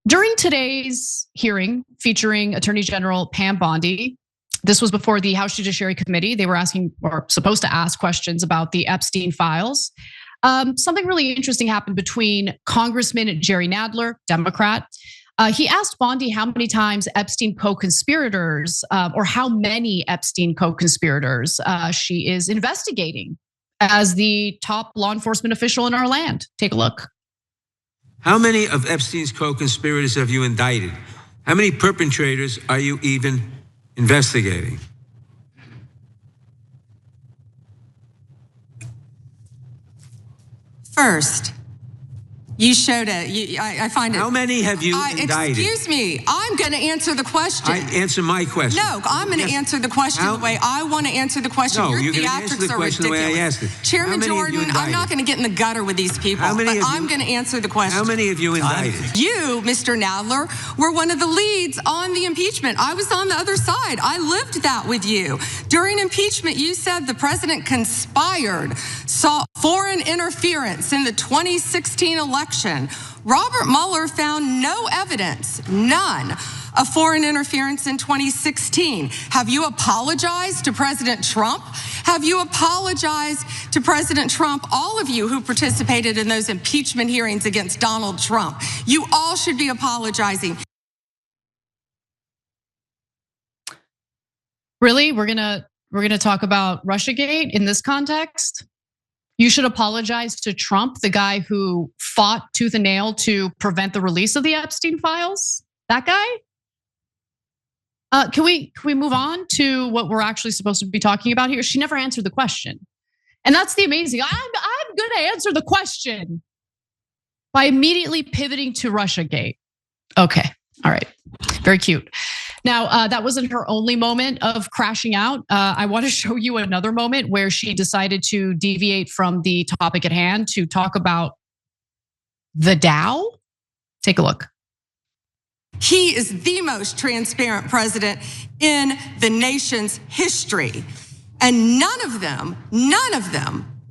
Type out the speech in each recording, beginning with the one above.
During today's hearing featuring Attorney General Pam Bondi, this was before the House Judiciary Committee. They were asking, or supposed to ask, questions about the Epstein files. Something really interesting happened between Congressman Jerry Nadler, Democrat. He asked Bondi how many times Epstein co-conspirators, or how many Epstein co-conspirators she is investigating as the top law enforcement official in our land. Take a look. How many of Epstein's co-conspirators have you indicted? How many perpetrators are you even investigating? First, you showed it. I find it. How many have you indicted? Excuse me. I'm going to answer the question. Answer my question. No, I'm going to answer the question the way I want to answer the question. No, Your you're going to answer the question the way I asked it. Chairman Jordan, I'm not going to get in the gutter with these people, but I'm going to answer the question. How many have you indicted? You, Mr. Nadler, were one of the leads on the impeachment. I was on the other side. I lived that with you. During impeachment, you said the president conspired, saw foreign interference in the 2016 election. Robert Mueller found no evidence, none, of foreign interference in 2016. Have you apologized to President Trump? Have you apologized to President Trump, all of you who participated in those impeachment hearings against Donald Trump? You all should be apologizing. Really? We're gonna talk about Russiagate in this context? You should apologize to Trump, the guy who fought tooth and nail to prevent the release of the Epstein files? That guy? Can we move on to what we're actually supposed to be talking about here? She never answered the question. And that's the amazing. I'm gonna answer the question by immediately pivoting to Russiagate. Okay, all right, very cute. Now, that wasn't her only moment of crashing out. I want to show you another moment where she decided to deviate from the topic at hand to talk about the Dow. Take a look. He is the most transparent president in the nation's history. And none of them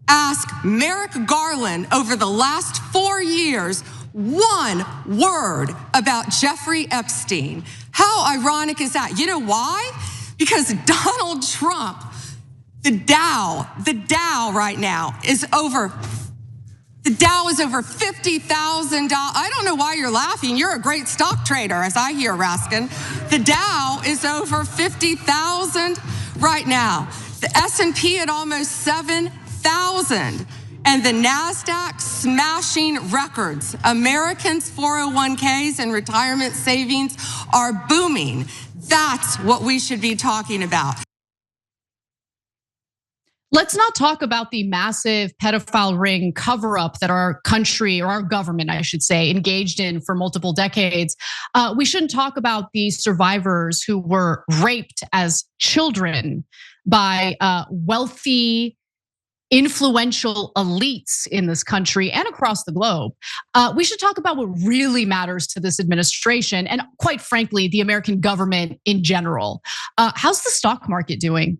asked Merrick Garland over the last 4 years one word about Jeffrey Epstein. How ironic is that? You know why? Because Donald Trump, the Dow right now is over. The Dow is over $50,000. I don't know why you're laughing. You're a great stock trader, as I hear, Raskin. The Dow is over 50,000 right now. The S&P at almost 7,000. And the NASDAQ smashing records. Americans' 401ks and retirement savings are booming. That's what we should be talking about. Let's not talk about the massive pedophile ring cover-up that our country, or our government, I should say, engaged in for multiple decades. We shouldn't talk about the survivors who were raped as children by wealthy, influential elites in this country and across the globe. We should talk about what really matters to this administration and, quite frankly, the American government in general. How's the stock market doing?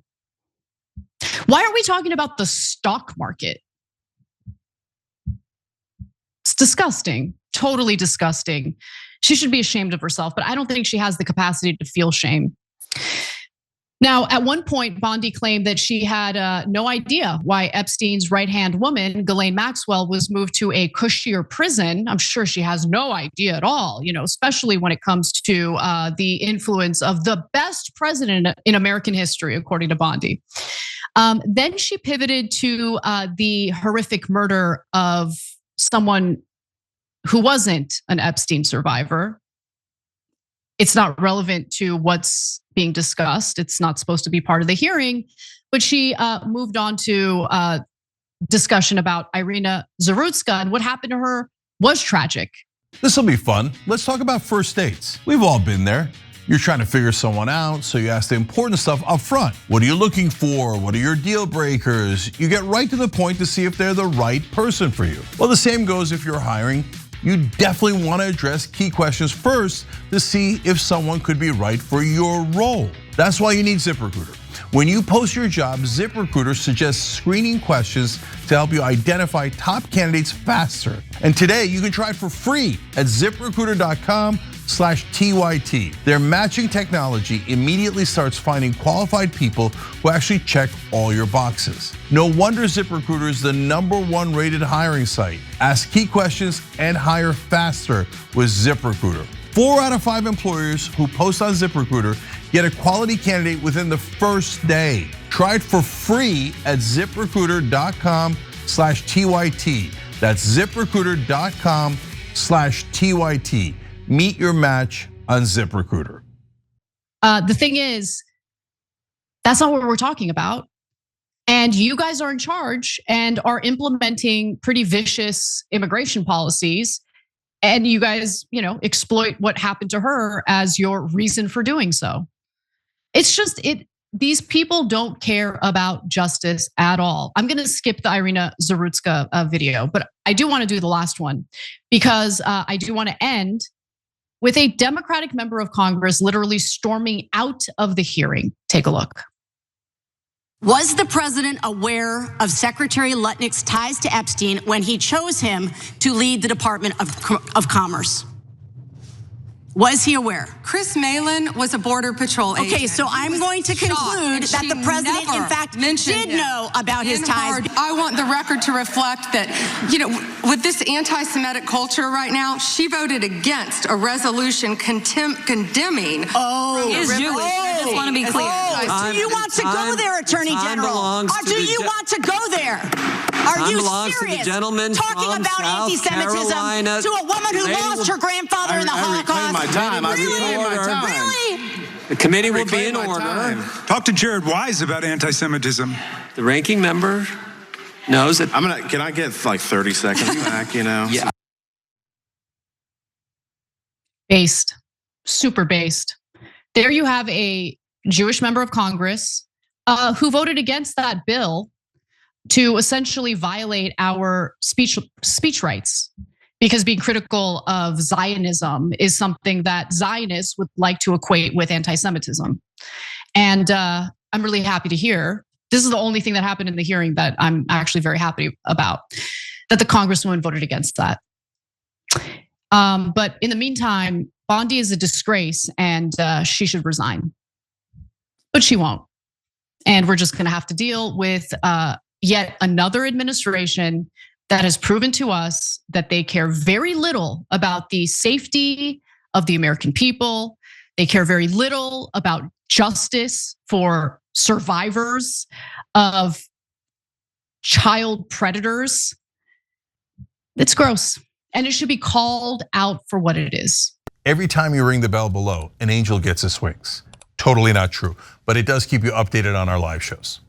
Why aren't we talking about the stock market? It's disgusting, totally disgusting. She should be ashamed of herself, but I don't think she has the capacity to feel shame. Now, at one point, Bondi claimed that she had no idea why Epstein's right-hand woman, Ghislaine Maxwell, was moved to a cushier prison. I'm sure she has no idea at all, especially when it comes to the influence of the best president in American history, according to Bondi. Then she pivoted to the horrific murder of someone who wasn't an Epstein survivor. It's not relevant to what's being discussed. It's not supposed to be part of the hearing, but she moved on to discussion about Irina Zarutska, and what happened to her was tragic. This will be fun. Let's talk about first dates. We've all been there. You're trying to figure someone out, so you ask the important stuff up front. What are you looking for? What are your deal breakers? You get right to the point to see if they're the right person for you. Well, the same goes if you're hiring. You definitely want to address key questions first to see if someone could be right for your role. That's why you need ZipRecruiter. When you post your job, ZipRecruiter suggests screening questions to help you identify top candidates faster. And today you can try it for free at ZipRecruiter.com/TYT. Their matching technology immediately starts finding qualified people who actually check all your boxes. No wonder ZipRecruiter is the #1 rated hiring site. Ask key questions and hire faster with ZipRecruiter. 4 out of 5 employers who post on ZipRecruiter get a quality candidate within the first day. Try it for free at ZipRecruiter.com/TYT. That's ZipRecruiter.com/TYT. Meet your match on ZipRecruiter. The thing is, that's not what we're talking about. And you guys are in charge and are implementing pretty vicious immigration policies. And you guys, exploit what happened to her as your reason for doing so. It's just, these people don't care about justice at all. I'm gonna skip the Irina Zarutska video, but I do wanna do the last one because I do wanna end with a Democratic member of Congress literally storming out of the hearing. Take a look. Was the president aware of Secretary Lutnick's ties to Epstein when he chose him to lead the Department of Commerce? Was he aware? Chris Malin was a Border Patrol agent. Okay, so I'm going to conclude that the president, in fact, did know about his ties. I want the record to reflect that, with this anti-Semitic culture right now, she voted against a resolution condemning. Oh, is Jewish. I just want to be clear. Do you want to go there, Attorney General? Or do you want to go there? Are you serious? Talking about anti-Semitism to a woman who lost her grandfather in the Holocaust? Really? The committee will be in order. Talk to Jared Wise about anti-Semitism. The ranking member knows that. Can I get like 30 seconds back, Yeah. Based, super based. There you have a Jewish member of Congress who voted against that bill to essentially violate our speech rights. Because being critical of Zionism is something that Zionists would like to equate with anti-Semitism. And I'm really happy to hear, this is the only thing that happened in the hearing that I'm actually very happy about, that the Congresswoman voted against that. But in the meantime, Bondi is a disgrace and she should resign. But she won't. And we're just gonna have to deal with yet another administration that has proven to us that they care very little about the safety of the American people. They care very little about justice for survivors of child predators. It's gross, and it should be called out for what it is. Every time you ring the bell below, an angel gets his wings. Totally not true, but it does keep you updated on our live shows.